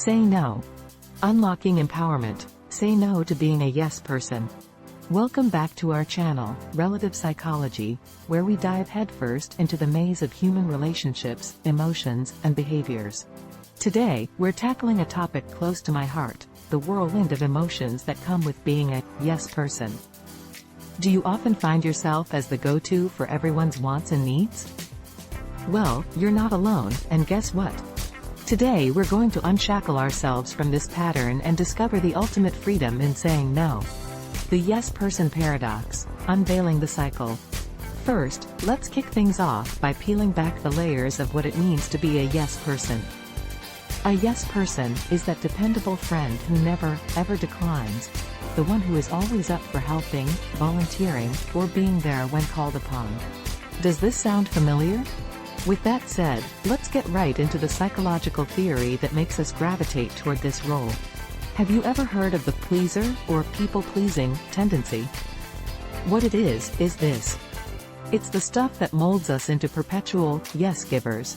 Say no. Unlocking empowerment. Say no to being a yes person. Welcome back to our channel, Relative Psychology, where we dive headfirst into the maze of human relationships, emotions, and behaviors. Today, we're tackling a topic close to my heart, the whirlwind of emotions that come with being a yes person. Do you often find yourself as the go-to for everyone's wants and needs? Well, you're not alone, and guess what? Today we're going to unshackle ourselves from this pattern and discover the ultimate freedom in saying no. The yes person paradox, unveiling the cycle. First, let's kick things off by peeling back the layers of what it means to be a yes person. A yes person is that dependable friend who never, ever declines, the one who is always up for helping, volunteering, or being there when called upon. Does this sound familiar? With that said, let's get right into the psychological theory that makes us gravitate toward this role. Have you ever heard of the pleaser, or people-pleasing, tendency? What it is this. It's the stuff that molds us into perpetual, yes-givers.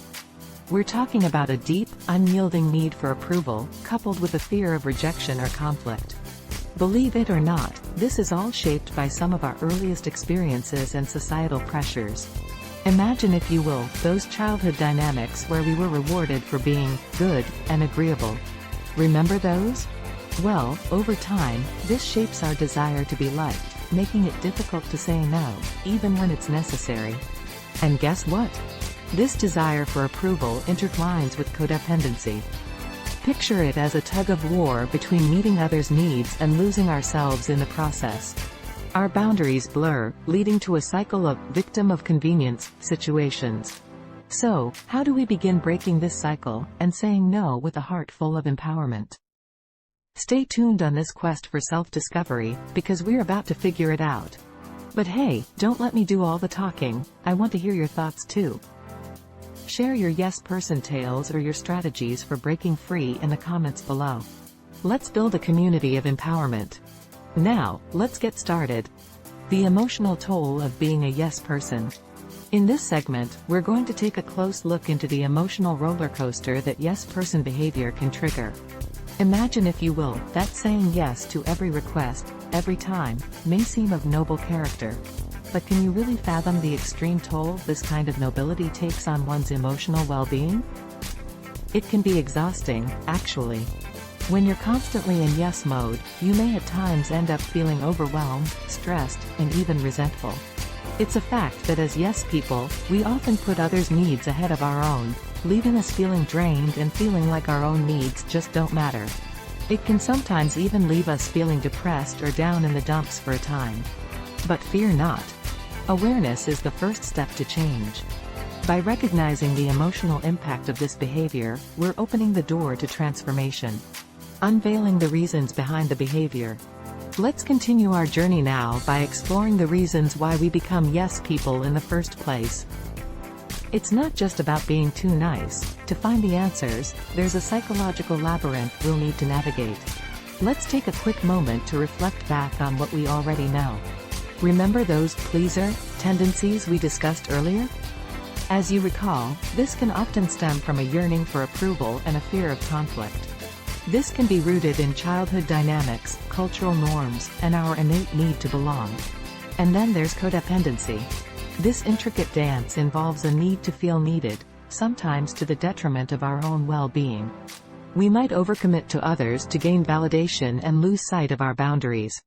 We're talking about a deep, unyielding need for approval, coupled with a fear of rejection or conflict. Believe it or not, this is all shaped by some of our earliest experiences and societal pressures. Imagine, if you will, those childhood dynamics where we were rewarded for being good and agreeable. Remember those? Well, over time, this shapes our desire to be liked, making it difficult to say no, even when it's necessary. And guess what? This desire for approval intertwines with codependency. Picture it as a tug-of-war between meeting others' needs and losing ourselves in the process. Our boundaries blur, leading to a cycle of victim of convenience situations. So, how do we begin breaking this cycle and saying no with a heart full of empowerment? Stay tuned on this quest for self-discovery, because we're about to figure it out. But hey, don't let me do all the talking, I want to hear your thoughts too. Share your yes person tales or your strategies for breaking free in the comments below. Let's build a community of empowerment. Now, let's get started. The emotional toll of being a yes person. In this segment, we're going to take a close look into the emotional roller coaster that yes person behavior can trigger. Imagine, if you will, that saying yes to every request, every time, may seem of noble character. But can you really fathom the extreme toll this kind of nobility takes on one's emotional well-being? It can be exhausting, actually. When you're constantly in yes mode, you may at times end up feeling overwhelmed, stressed, and even resentful. It's a fact that as yes people, we often put others' needs ahead of our own, leaving us feeling drained and feeling like our own needs just don't matter. It can sometimes even leave us feeling depressed or down in the dumps for a time. But fear not. Awareness is the first step to change. By recognizing the emotional impact of this behavior, we're opening the door to transformation. Unveiling the reasons behind the behavior. Let's continue our journey now by exploring the reasons why we become yes people in the first place. It's not just about being too nice. To find the answers, there's a psychological labyrinth we'll need to navigate. Let's take a quick moment to reflect back on what we already know. Remember those pleaser tendencies we discussed earlier? As you recall, this can often stem from a yearning for approval and a fear of conflict. This can be rooted in childhood dynamics, cultural norms, and our innate need to belong. And then there's codependency. This intricate dance involves a need to feel needed, sometimes to the detriment of our own well-being. We might overcommit to others to gain validation and lose sight of our boundaries.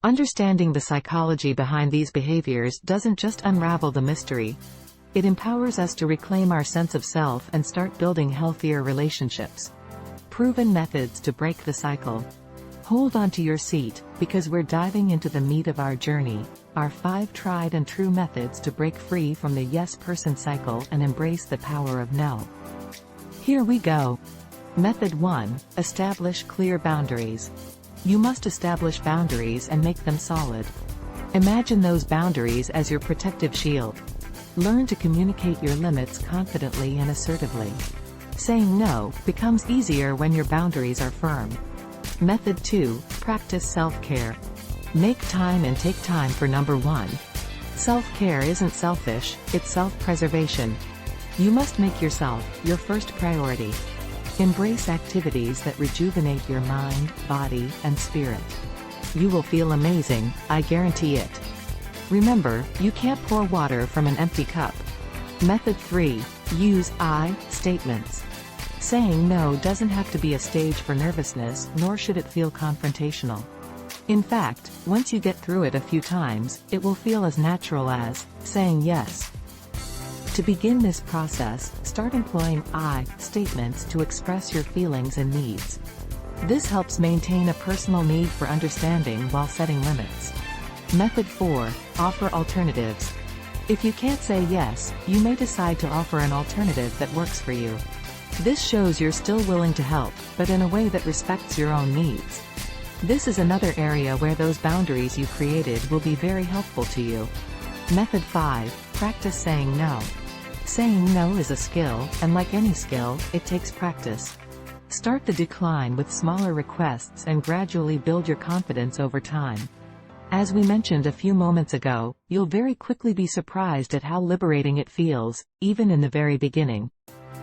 Understanding the psychology behind these behaviors doesn't just unravel the mystery. It empowers us to reclaim our sense of self and start building healthier relationships. Proven methods to break the cycle. Hold on to your seat, because we're diving into the meat of our journey, our 5 tried and true methods to break free from the yes person cycle and embrace the power of no. Here we go. Method 1. Establish clear boundaries. You must establish boundaries and make them solid. Imagine those boundaries as your protective shield. Learn to communicate your limits confidently and assertively. Saying no becomes easier when your boundaries are firm. Method 2. Practice self-care. Make time and take time for number 1. Self-care isn't selfish, it's self-preservation. You must make yourself your first priority. Embrace activities that rejuvenate your mind, body, and spirit. You will feel amazing, I guarantee it. Remember, you can't pour water from an empty cup. Method 3. Use I statements. Saying no doesn't have to be a stage for nervousness, nor should it feel confrontational. In fact, once you get through it a few times, it will feel as natural as saying yes. To begin this process, start employing I statements to express your feelings and needs. This helps maintain a personal need for understanding while setting limits. Method 4. Offer alternatives. If you can't say yes, you may decide to offer an alternative that works for you. This shows you're still willing to help, but in a way that respects your own needs. This is another area where those boundaries you created will be very helpful to you. Method 5. Practice saying no. Saying no is a skill, and like any skill, it takes practice. Start the decline with smaller requests and gradually build your confidence over time. As we mentioned a few moments ago, you'll very quickly be surprised at how liberating it feels, even in the very beginning.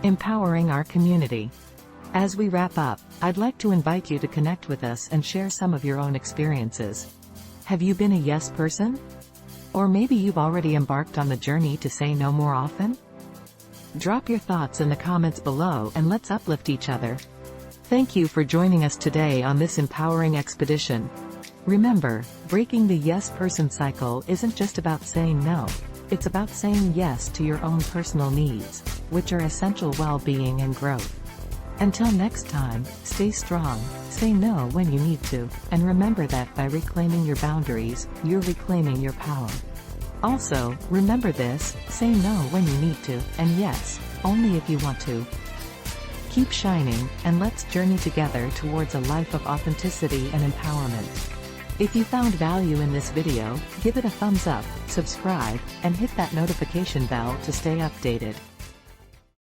Empowering our community. As we wrap up, I'd like to invite you to connect with us and share some of your own experiences. Have you been a yes person? Or maybe you've already embarked on the journey to say no more often? Drop your thoughts in the comments below and let's uplift each other. Thank you for joining us today on this empowering expedition. Remember, breaking the yes person cycle isn't just about saying no. It's about saying yes to your own personal needs, which are essential well-being and growth. Until next time, stay strong, say no when you need to, and remember that by reclaiming your boundaries, you're reclaiming your power. Also, remember this, say no when you need to, and yes, only if you want to. Keep shining, and let's journey together towards a life of authenticity and empowerment. If you found value in this video, give it a thumbs up, subscribe, and hit that notification bell to stay updated.